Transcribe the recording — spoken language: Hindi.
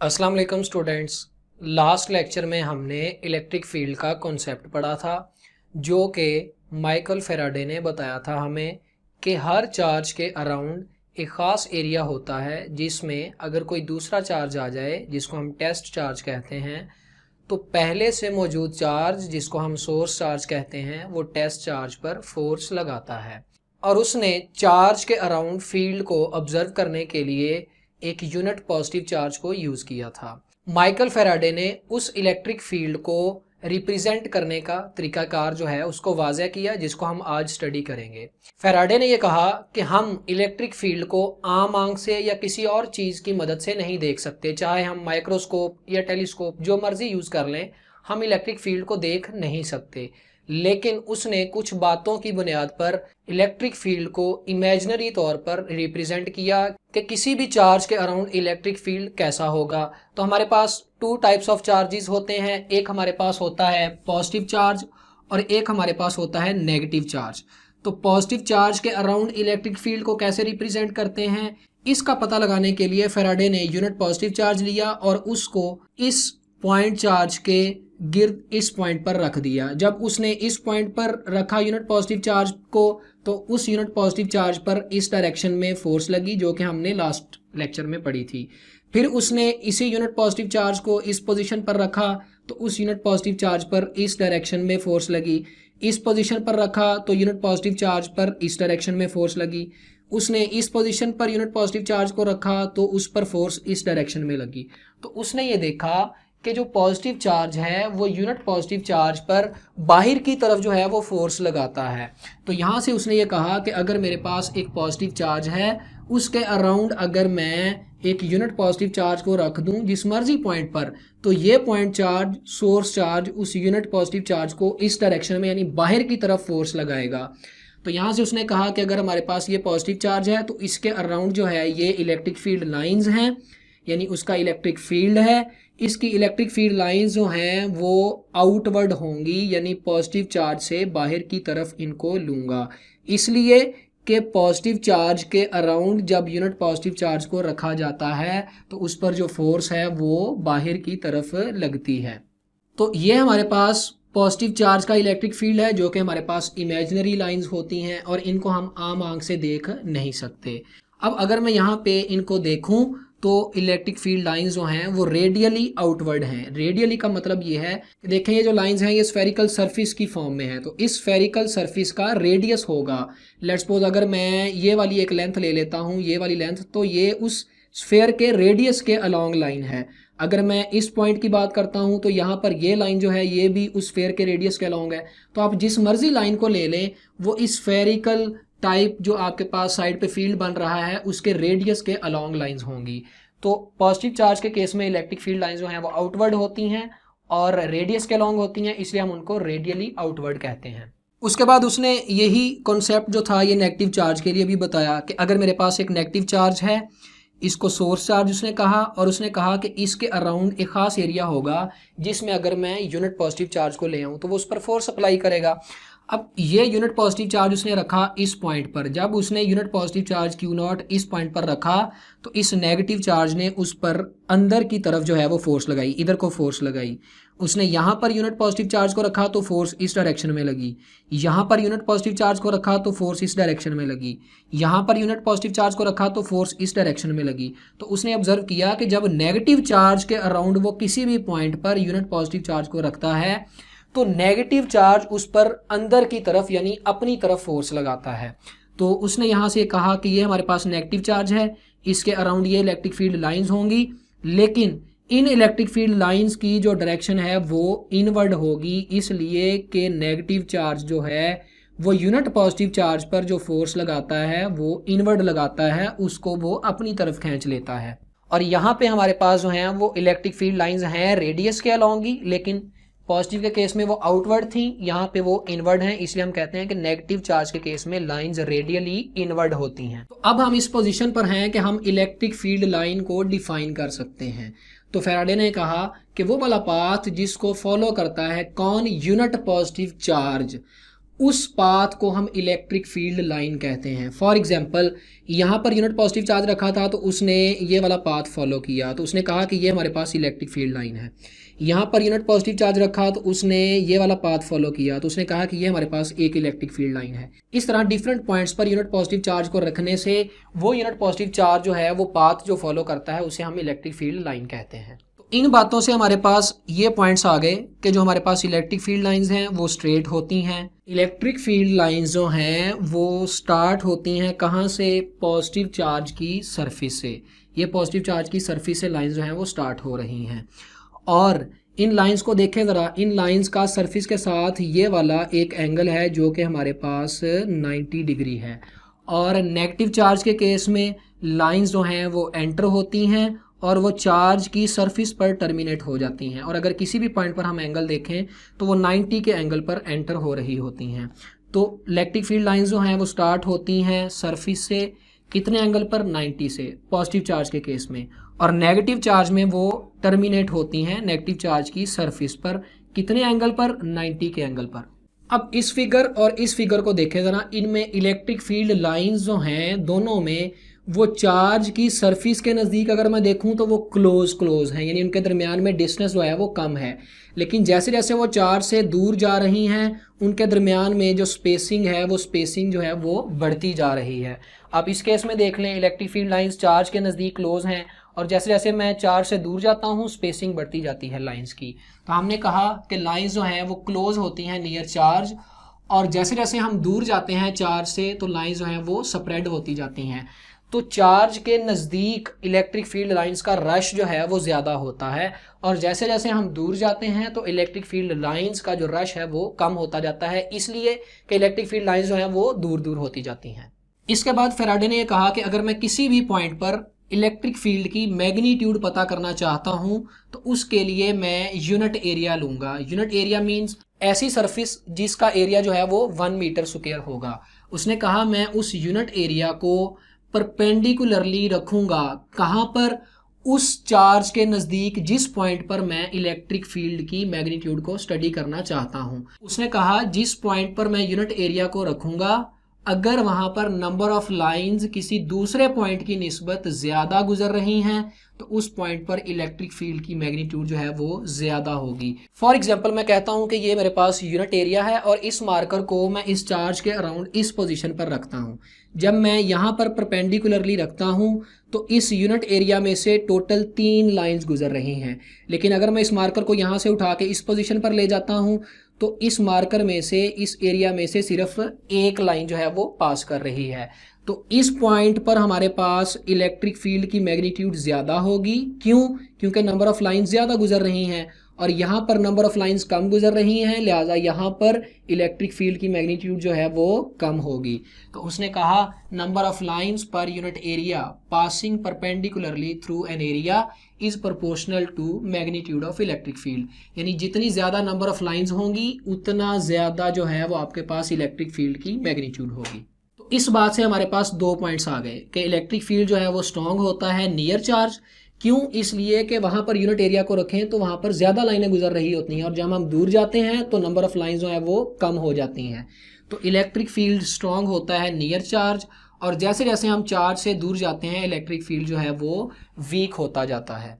अस्सलाम वालेकुम स्टूडेंट्स। लास्ट लेक्चर में हमने इलेक्ट्रिक फील्ड का कॉन्सेप्ट पढ़ा था, जो कि माइकल फैराडे ने बताया था हमें कि हर चार्ज के अराउंड एक ख़ास एरिया होता है जिसमें अगर कोई दूसरा चार्ज आ जाए जिसको हम टेस्ट चार्ज कहते हैं, तो पहले से मौजूद चार्ज जिसको हम सोर्स चार्ज कहते हैं वो टेस्ट चार्ज पर फोर्स लगाता है। और उसने चार्ज के अराउंड फील्ड को ऑब्जर्व करने के लिए एक यूनिट पॉजिटिव चार्ज को यूज़ किया था। माइकल फैराडे ने उस इलेक्ट्रिक फील्ड को रिप्रेजेंट करने का तरीकाकार जो है उसको वाज़ह किया, जिसको हम आज स्टडी करेंगे। फैराडे ने यह कहा कि हम इलेक्ट्रिक फील्ड को आम आंख से या किसी और चीज़ की मदद से नहीं देख सकते, चाहे हम माइक्रोस्कोप या टेलीस्कोप जो मर्जी यूज़ कर लें, हम इलेक्ट्रिक फील्ड को देख नहीं सकते। लेकिन उसने कुछ बातों की बुनियाद पर इलेक्ट्रिक फील्ड को इमेजिनरी तौर पर रिप्रेजेंट किया कि किसी भी चार्ज के अराउंड इलेक्ट्रिक फील्ड कैसा होगा। तो हमारे पास टू टाइप्स ऑफ चार्जेस होते हैं, एक हमारे पास होता है पॉजिटिव चार्ज और एक हमारे पास होता है नेगेटिव चार्ज। तो पॉजिटिव चार्ज के अराउंड इलेक्ट्रिक फील्ड को कैसे रिप्रेजेंट करते हैं, इसका पता लगाने के लिए फैराडे ने यूनिट पॉजिटिव चार्ज लिया और उसको इस पॉइंट चार्ज के गिर्द इस पॉइंट पर रख दिया। जब उसने इस पॉइंट पर रखा यूनिट पॉजिटिव चार्ज को, तो उस यूनिट पॉजिटिव चार्ज पर इस डायरेक्शन में फोर्स लगी, जो कि हमने लास्ट लेक्चर में पढ़ी थी। फिर उसने इसी यूनिट पॉजिटिव चार्ज को इस पोजीशन पर रखा, तो उस यूनिट पॉजिटिव चार्ज पर इस डायरेक्शन में फोर्स लगी। इस पोजीशन पर रखा तो यूनिट पॉजिटिव चार्ज पर इस डायरेक्शन में फोर्स लगी। उसने इस position per unit positive charge को रखा तो उस पर फोर्स इस डायरेक्शन में लगी। तो उसने ये देखा कि जो पॉजिटिव चार्ज है वो यूनिट पॉजिटिव चार्ज पर बाहर की तरफ जो है वो फोर्स लगाता है। तो यहाँ से उसने ये कहा कि अगर मेरे पास एक पॉजिटिव चार्ज है, उसके अराउंड अगर मैं एक यूनिट पॉजिटिव चार्ज को रख दूं जिस मर्जी पॉइंट पर, तो ये पॉइंट चार्ज, सोर्स चार्ज, उस यूनिट पॉजिटिव चार्ज को इस डायरेक्शन में यानी बाहर की तरफ फोर्स लगाएगा। तो यहाँ से उसने कहा कि अगर हमारे पास ये पॉजिटिव चार्ज है तो इसके अराउंड जो है ये इलेक्ट्रिक फील्ड लाइंस हैं, यानी उसका इलेक्ट्रिक फील्ड है। इसकी इलेक्ट्रिक फील्ड लाइंस जो हैं वो आउटवर्ड होंगी, यानी पॉजिटिव चार्ज से बाहर की तरफ इनको लूँगा, इसलिए कि पॉजिटिव चार्ज के अराउंड जब यूनिट पॉजिटिव चार्ज को रखा जाता है तो उस पर जो फोर्स है वो बाहर की तरफ लगती है। तो ये हमारे पास पॉजिटिव चार्ज का इलेक्ट्रिक फील्ड है, जो कि हमारे पास इमेजिनरी लाइंस होती हैं और इनको हम आम आंख से देख नहीं सकते। अब अगर मैं यहाँ पे इनको देखूँ तो इलेक्ट्रिक फील्ड लाइंस जो हैं वो रेडियली आउटवर्ड हैं। रेडियली का मतलब ये है कि देखें ये जो लाइंस हैं ये स्फेरिकल सरफेस की फॉर्म में है, तो इस स्फेरिकल सरफेस का रेडियस होगा। लेट्स सपोज अगर मैं ये वाली एक लेंथ ले लेता हूँ, ये वाली लेंथ, तो ये उस स्फेयर के रेडियस के अलॉन्ग लाइन है। अगर मैं इस पॉइंट की बात करता हूँ तो यहाँ पर ये लाइन जो है ये भी उस स्फेयर के रेडियस के अलॉन्ग है। तो आप जिस मर्जी लाइन को ले लें वो इस स्फेरिकल टाइप जो आपके पास साइड पे फील्ड बन रहा है उसके रेडियस के अलॉन्ग लाइंस होंगी। तो पॉजिटिव चार्ज के केस में इलेक्ट्रिक फील्ड लाइंस जो हैं वो आउटवर्ड होती हैं और रेडियस के अलॉन्ग होती हैं, इसलिए हम उनको रेडियली आउटवर्ड कहते हैं। उसके बाद उसने यही कॉन्सेप्ट जो था ये नेगेटिव चार्ज के लिए भी बताया कि अगर मेरे पास एक नेगेटिव चार्ज है, इसको सोर्स चार्ज उसने कहा, और उसने कहा कि इसके अराउंड एक ख़ास एरिया होगा जिसमें अगर मैं यूनिट पॉजिटिव चार्ज को ले आऊँ तो वो उस पर फोर्स अप्लाई करेगा। अब ये यूनिट पॉजिटिव चार्ज उसने रखा इस पॉइंट पर। जब उसने यूनिट पॉजिटिव चार्ज Q0 इस पॉइंट पर रखा तो इस नेगेटिव चार्ज ने उस पर अंदर की तरफ जो है वो फोर्स लगाई, इधर को फोर्स लगाई। उसने यहाँ पर यूनिट पॉजिटिव चार्ज को रखा तो फोर्स इस डायरेक्शन में लगी, यहाँ पर यूनिट पॉजिटिव चार्ज को रखा तो फोर्स इस डायरेक्शन में लगी, यहाँ पर यूनिट पॉजिटिव चार्ज को रखा तो फोर्स इस डायरेक्शन में लगी। तो उसने ऑब्जर्व किया कि जब नेगेटिव चार्ज के अराउंड वो किसी भी point per unit positive charge को रखता है तो नेगेटिव चार्ज उस पर अंदर की तरफ यानी अपनी तरफ फोर्स लगाता है। तो उसने यहाँ से कहा कि ये हमारे पास नेगेटिव चार्ज है, इसके अराउंड ये इलेक्ट्रिक फील्ड लाइंस होंगी, लेकिन इन इलेक्ट्रिक फील्ड लाइंस की जो डायरेक्शन है वो इनवर्ड होगी, इसलिए कि नेगेटिव चार्ज जो है वो यूनिट पॉजिटिव चार्ज पर जो फोर्स लगाता है वो इनवर्ड लगाता है, उसको वो अपनी तरफ खींच लेता है। और यहाँ पे हमारे पास जो हैं वो इलेक्ट्रिक फील्ड लाइंस हैं रेडियस के अलॉन्ग ही, लेकिन पॉजिटिव के केस में वो आउटवर्ड थी, यहाँ पे वो इनवर्ड हैं, इसलिए हम कहते हैं कि नेगेटिव चार्ज के केस में लाइंस रेडियली इनवर्ड होती हैं। तो अब हम इस पोजीशन पर हैं कि हम इलेक्ट्रिक फील्ड लाइन को डिफाइन कर सकते हैं। तो फैराडे ने कहा कि वो वाला पाथ जिसको फॉलो करता है कौन, यूनिट पॉजिटिव चार्ज, उस पाथ को हम इलेक्ट्रिक फील्ड लाइन कहते हैं। फॉर एग्जांपल यहाँ पर यूनिट पॉजिटिव चार्ज रखा था तो उसने ये वाला पाथ फॉलो किया, तो उसने कहा कि ये हमारे पास इलेक्ट्रिक फील्ड लाइन है। यहाँ पर यूनिट पॉजिटिव चार्ज रखा तो उसने ये वाला पाथ फॉलो किया, तो उसने कहा कि ये हमारे पास एक इलेक्ट्रिक फील्ड लाइन है। इस तरह different points per unit positive charge को रखने से वो यूनिट पॉजिटिव चार्ज जो है वो पाथ जो फॉलो करता है उसे हम इलेक्ट्रिक फील्ड लाइन कहते हैं। इन बातों से हमारे पास ये पॉइंट्स आ गए कि जो हमारे पास इलेक्ट्रिक फील्ड लाइंस हैं वो स्ट्रेट होती हैं। इलेक्ट्रिक फील्ड लाइंस जो हैं वो स्टार्ट होती हैं कहाँ से? पॉजिटिव चार्ज की सरफेस से। ये पॉजिटिव चार्ज की सरफेस से लाइंस जो हैं वो स्टार्ट हो रही हैं, और इन लाइंस को देखें ज़रा, इन लाइंस का सरफेस के साथ ये वाला एक एंगल है जो कि हमारे पास 90 डिग्री है। और नेगेटिव चार्ज के केस में लाइंस जो हैं वो एंटर होती हैं और वो चार्ज की सरफेस पर टर्मिनेट हो जाती हैं, और अगर किसी भी पॉइंट पर हम एंगल देखें तो वो 90 के एंगल पर एंटर हो रही होती हैं। तो इलेक्ट्रिक फील्ड लाइंस जो हैं वो स्टार्ट होती हैं सरफेस से, कितने एंगल पर? 90 से, पॉजिटिव चार्ज के केस में, और नेगेटिव चार्ज में वो टर्मिनेट होती हैं नेगेटिव चार्ज की सरफेस पर, कितने एंगल पर? 90 के एंगल पर। अब इस फिगर और इस फिगर को देखें ज़रा, इनमें इलेक्ट्रिक फील्ड लाइंस जो हैं दोनों में वो चार्ज की सरफेस के नज़दीक अगर मैं देखूं तो वो क्लोज हैं, यानी उनके दरमियान में डिस्टेंस जो है वो कम है। लेकिन जैसे जैसे वो चार्ज से दूर जा रही हैं उनके दरमियान में जो स्पेसिंग है वो स्पेसिंग जो है वो बढ़ती जा रही है। अब इस केस में देख लें, इलेक्ट्रिक फील्ड लाइंस चार्ज के नज़दीक क्लोज हैं, और जैसे जैसे मैं चार्ज से दूर जाता हूँ स्पेसिंग बढ़ती जाती है लाइंस की। तो हमने कहा कि लाइंस जो हैं वो क्लोज होती हैं नियर चार्ज, और जैसे जैसे हम दूर जाते हैं चार्ज से तो लाइंस जो हैं वो स्प्रेड होती जाती हैं। तो चार्ज के नज़दीक इलेक्ट्रिक फील्ड लाइंस का रश जो है वो ज़्यादा होता है, और जैसे जैसे हम दूर जाते हैं तो इलेक्ट्रिक फील्ड लाइंस का जो रश है वो कम होता जाता है, इसलिए कि इलेक्ट्रिक फील्ड लाइंस जो है वो दूर दूर होती जाती हैं। इसके बाद फैराडे ने यह कहा कि अगर मैं किसी भी पॉइंट पर इलेक्ट्रिक फील्ड की मैग्नीट्यूड पता करना चाहता हूँ तो उसके लिए मैं यूनिट एरिया लूँगा। यूनिट एरिया मीन्स ऐसी सरफेस जिसका एरिया जो है वो 1 मीटर स्क्वायर होगा। उसने कहा मैं उस यूनिट एरिया को परपेंडिकुलरली रखूँगा, कहाँ पर? उस चार्ज के नज़दीक जिस पॉइंट पर मैं इलेक्ट्रिक फील्ड की मैग्नीट्यूड को स्टडी करना चाहता हूँ। उसने कहा जिस पॉइंट पर मैं यूनिट एरिया को रखूँगा अगर वहाँ पर नंबर ऑफ लाइंस किसी दूसरे पॉइंट की निस्बत ज़्यादा गुजर रही हैं तो उस पॉइंट पर इलेक्ट्रिक फील्ड की मैग्नीट्यूड जो है वो ज़्यादा होगी। फॉर एग्जांपल मैं कहता हूँ कि ये मेरे पास यूनिट एरिया है और इस मार्कर को मैं इस चार्ज के अराउंड इस पोजीशन पर रखता हूँ। जब मैं यहाँ पर परपेंडिकुलरली रखता हूँ तो इस यूनिट एरिया में से टोटल 3 लाइंस गुजर रही हैं, लेकिन अगर मैं इस मार्कर को यहाँ से उठा के इस पोजीशन पर ले जाता हूँ तो इस मार्कर में से, इस एरिया में से सिर्फ एक लाइन जो है वो पास कर रही है। तो इस पॉइंट पर हमारे पास इलेक्ट्रिक फील्ड की मैग्नीट्यूड ज़्यादा होगी। क्यों? क्योंकि नंबर ऑफ़ लाइंस ज़्यादा गुजर रही हैं, और यहाँ पर नंबर ऑफ़ लाइंस कम गुजर रही हैं, लिहाजा यहाँ पर इलेक्ट्रिक फील्ड की मैग्नीट्यूड जो है वो कम होगी। तो उसने कहा नंबर ऑफ़ लाइंस पर unit area passing perpendicularly through an area is proportional to magnitude of electric field, यानी जितनी ज़्यादा नंबर ऑफ़ लाइंस होंगी उतना ज़्यादा जो है वो आपके पास इलेक्ट्रिक फील्ड की मैग्नीट्यूड होगी। तो इस बात से हमारे पास 2 पॉइंट्स आ गए कि इलेक्ट्रिक फील्ड जो है वो स्ट्रॉन्ग होता है नियर चार्ज। क्यों? इसलिए कि वहाँ पर यूनिट एरिया को रखें तो वहाँ पर ज़्यादा लाइनें गुजर रही होती हैं, और जब हम दूर जाते हैं तो नंबर ऑफ़ लाइंस जो है वो कम हो जाती हैं। तो इलेक्ट्रिक फील्ड स्ट्रॉन्ग होता है नियर चार्ज, और जैसे जैसे हम चार्ज से दूर जाते हैं इलेक्ट्रिक फील्ड जो है वो वीक होता जाता है।